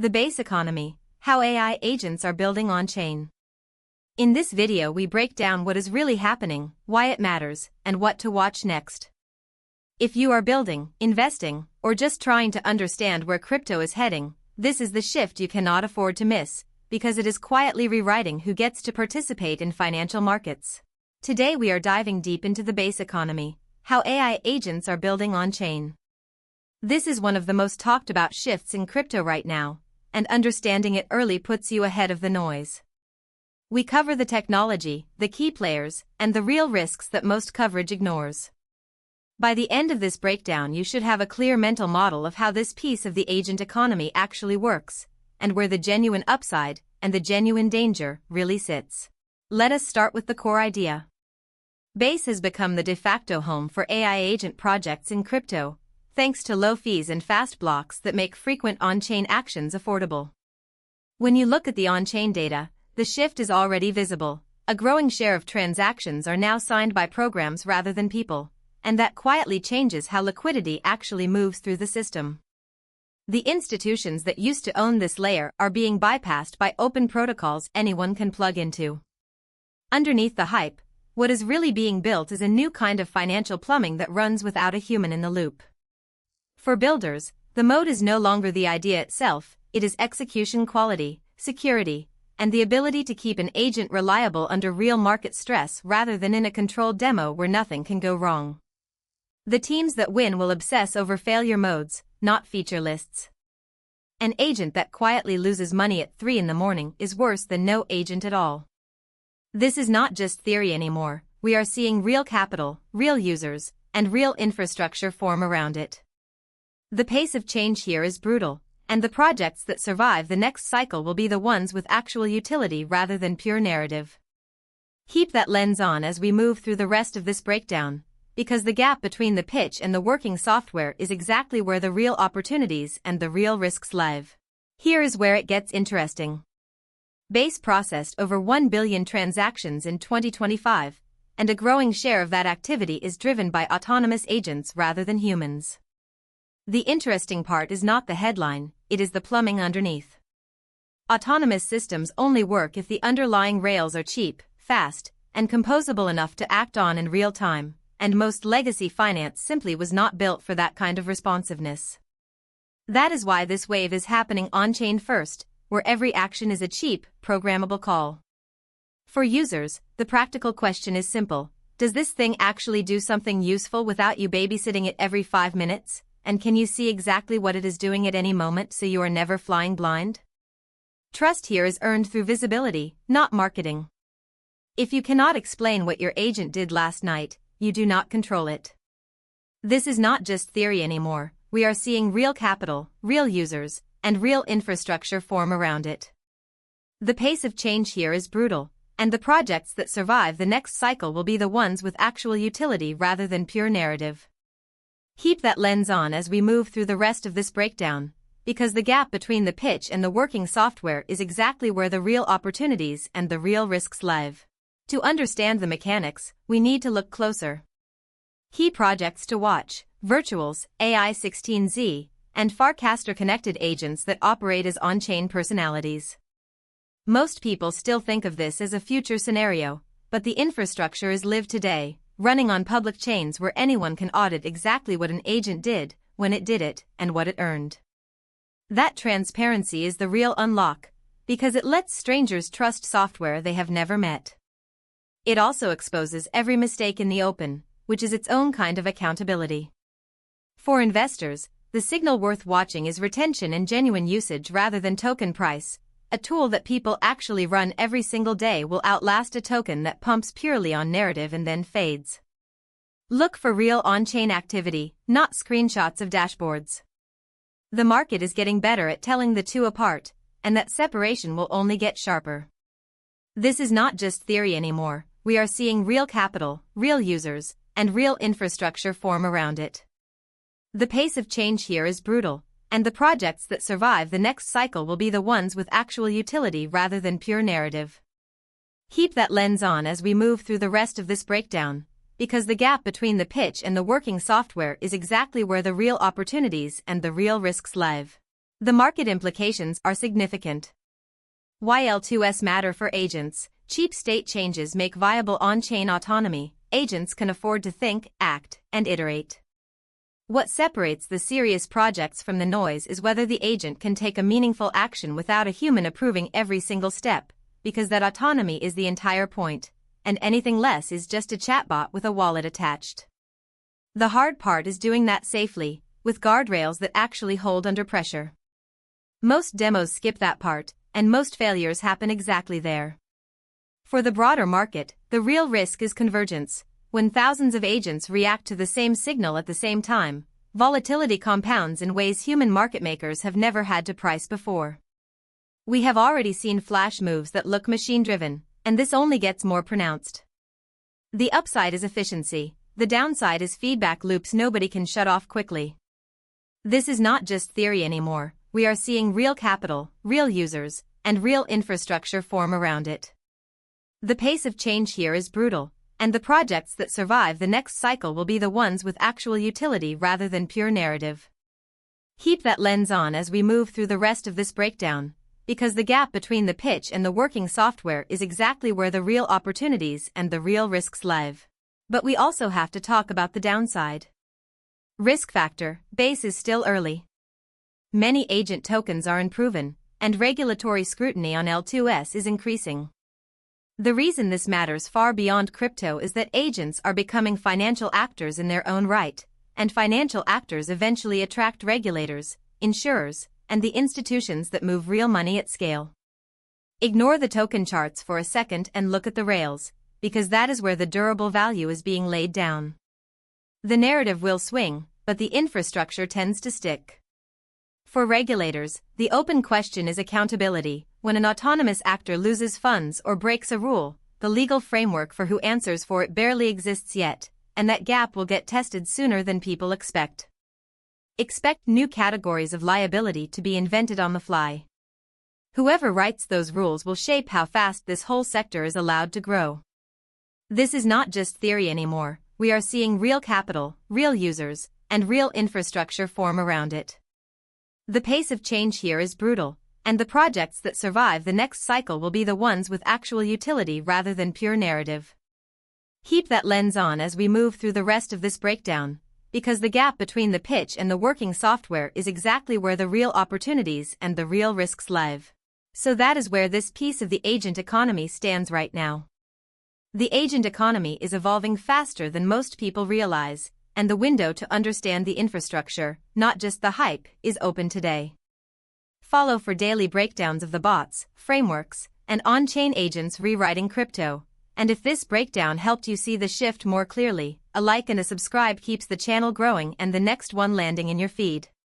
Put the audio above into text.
The base economy, how AI agents are building on-chain. In this video we break down what is really happening, why it matters, and what to watch next. If you are building, investing, or just trying to understand where crypto is heading, this is the shift you cannot afford to miss, because it is quietly rewriting who gets to participate in financial markets. Today we are diving deep into the base economy, how AI agents are building on-chain. This is one of the most talked about shifts in crypto right now, and understanding it early puts you ahead of the noise. We cover the technology, the key players, and the real risks that most coverage ignores. By the end of this breakdown you should have a clear mental model of how this piece of the agent economy actually works, and where the genuine upside and the genuine danger really sits. Let us start with the core idea. Base has become the de facto home for AI agent projects in crypto, thanks to low fees and fast blocks that make frequent on-chain actions affordable. When you look at the on-chain data, the shift is already visible. A growing share of transactions are now signed by programs rather than people, and that quietly changes how liquidity actually moves through the system. The institutions that used to own this layer are being bypassed by open protocols anyone can plug into. Underneath the hype, what is really being built is a new kind of financial plumbing that runs without a human in the loop. For builders, the mode is no longer the idea itself, it is execution quality, security, and the ability to keep an agent reliable under real market stress rather than in a controlled demo where nothing can go wrong. The teams that win will obsess over failure modes, not feature lists. An agent that quietly loses money at 3 a.m. is worse than no agent at all. This is not just theory anymore, we are seeing real capital, real users, and real infrastructure form around it. The pace of change here is brutal, and the projects that survive the next cycle will be the ones with actual utility rather than pure narrative. Keep that lens on as we move through the rest of this breakdown, because the gap between the pitch and the working software is exactly where the real opportunities and the real risks live. Here is where it gets interesting. Base processed over 1 billion transactions in 2025, and a growing share of that activity is driven by autonomous agents rather than humans. The interesting part is not the headline, it is the plumbing underneath. Autonomous systems only work if the underlying rails are cheap, fast, and composable enough to act on in real time, and most legacy finance simply was not built for that kind of responsiveness. That is why this wave is happening on-chain first, where every action is a cheap, programmable call. For users, the practical question is simple: does this thing actually do something useful without you babysitting it every 5 minutes? And can you see exactly what it is doing at any moment so you are never flying blind? Trust here is earned through visibility, not marketing. If you cannot explain what your agent did last night, you do not control it. This is not just theory anymore, we are seeing real capital, real users, and real infrastructure form around it. The pace of change here is brutal, and the projects that survive the next cycle will be the ones with actual utility rather than pure narrative. Keep that lens on as we move through the rest of this breakdown, because the gap between the pitch and the working software is exactly where the real opportunities and the real risks live. To understand the mechanics, we need to look closer. Key projects to watch: Virtuals, AI16Z, and Farcaster-connected agents that operate as on-chain personalities. Most people still think of this as a future scenario, but the infrastructure is live today, running on public chains where anyone can audit exactly what an agent did, when it did it, and what it earned. That transparency is the real unlock, because it lets strangers trust software they have never met. It also exposes every mistake in the open, which is its own kind of accountability. For investors, the signal worth watching is retention and genuine usage rather than token price. A tool that people actually run every single day will outlast a token that pumps purely on narrative and then fades. Look for real on-chain activity, not screenshots of dashboards. The market is getting better at telling the two apart, and that separation will only get sharper. This is not just theory anymore, we are seeing real capital, real users, and real infrastructure form around it. The pace of change here is brutal, and the projects that survive the next cycle will be the ones with actual utility rather than pure narrative. Keep that lens on as we move through the rest of this breakdown, because the gap between the pitch and the working software is exactly where the real opportunities and the real risks live. The market implications are significant. Why L2S matter for agents. Cheap state changes make viable on-chain autonomy. Agents can afford to think, act, and iterate. What separates the serious projects from the noise is whether the agent can take a meaningful action without a human approving every single step, because that autonomy is the entire point, and anything less is just a chatbot with a wallet attached. The hard part is doing that safely, with guardrails that actually hold under pressure. Most demos skip that part, and most failures happen exactly there. For the broader market, the real risk is convergence. When thousands of agents react to the same signal at the same time, volatility compounds in ways human market makers have never had to price before. We have already seen flash moves that look machine-driven, and this only gets more pronounced. The upside is efficiency, the downside is feedback loops nobody can shut off quickly. This is not just theory anymore, we are seeing real capital, real users, and real infrastructure form around it. The pace of change here is brutal, and the projects that survive the next cycle will be the ones with actual utility rather than pure narrative. Keep that lens on as we move through the rest of this breakdown, because the gap between the pitch and the working software is exactly where the real opportunities and the real risks live. But we also have to talk about the downside. Risk factor, base is still early. Many agent tokens are unproven, and regulatory scrutiny on L2S is increasing. The reason this matters far beyond crypto is that agents are becoming financial actors in their own right, and financial actors eventually attract regulators, insurers, and the institutions that move real money at scale. Ignore the token charts for a second and look at the rails, because that is where the durable value is being laid down. The narrative will swing, but the infrastructure tends to stick. For regulators, the open question is accountability. When an autonomous actor loses funds or breaks a rule, the legal framework for who answers for it barely exists yet, and that gap will get tested sooner than people expect. Expect new categories of liability to be invented on the fly. Whoever writes those rules will shape how fast this whole sector is allowed to grow. This is not just theory anymore, we are seeing real capital, real users, and real infrastructure form around it. The pace of change here is brutal, and the projects that survive the next cycle will be the ones with actual utility rather than pure narrative. Keep that lens on as we move through the rest of this breakdown, because the gap between the pitch and the working software is exactly where the real opportunities and the real risks live. So that is where this piece of the agent economy stands right now. The agent economy is evolving faster than most people realize, and the window to understand the infrastructure, not just the hype, is open today. Follow for daily breakdowns of the bots, frameworks, and on-chain agents rewriting crypto. And if this breakdown helped you see the shift more clearly, a like and a subscribe keeps the channel growing and the next one landing in your feed.